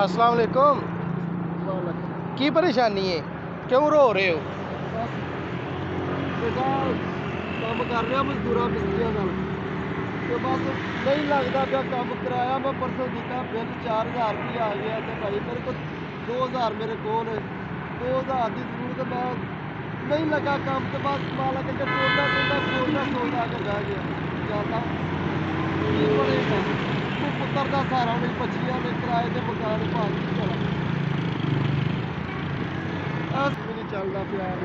अस्सलाम वालेकुम। की परेशानी है, क्यों रो रहे हो? बेटा काम कर रहा मजदूर मिस्त्रियों नाल ते बस नहीं लगता पिया काम कराया मैं परसों दिता बिल 4000 रुपया आ गया तो भाई मेरे को 2000 मेरे कोल 2000 की जरूरत मैं नहीं लगा काम तो बस मालक के सोचता के बह गया ज्यादा की बनेगा तू पुत्र का सहारा नहीं बच्चियां ने किराए के मकान भाग चला ऐसा भी नहीं चलता प्यार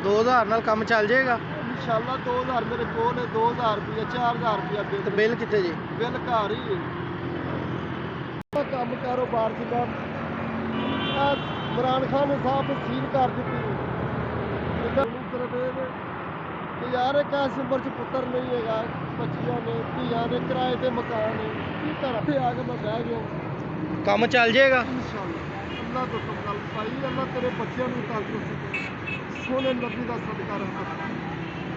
2000 नाल काम चल जाएगा? इंशाल्लाह 2000 मेरे कोल है 2000 रुपया 4000 रुपया तो बिल कितने जी? बिल घर ही है काम कारोबार से मैं इमरान खान साहब ने सील कर दी सिर्फ कि यार एक ऐसी उम्र च पुत्र नहीं है बच्चियां ने धियां ने किराए के मकान है की तरह आके मैं बह गया काम चल जाएगा इंशाल्लाह अल्लाह तो कल पाई अल्लाह तेरे बच्चों को तंदुरुस्ती सोने नबी का सदका रहना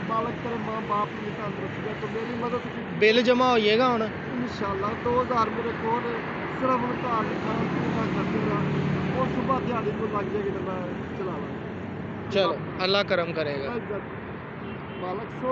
मालक तेरे माँ बाप ने तंदुरुस्ती तो मेरी मदद की बिल जमा हो जाएगा हुण? इंशाल्लाह 2000 मेरे को सिर्फ घर खाना पीना खर्चा और सुबह दिहाड़ी को लग जाएगी तो मैं चला चलो अल्लाह करम करेगा। मालक सो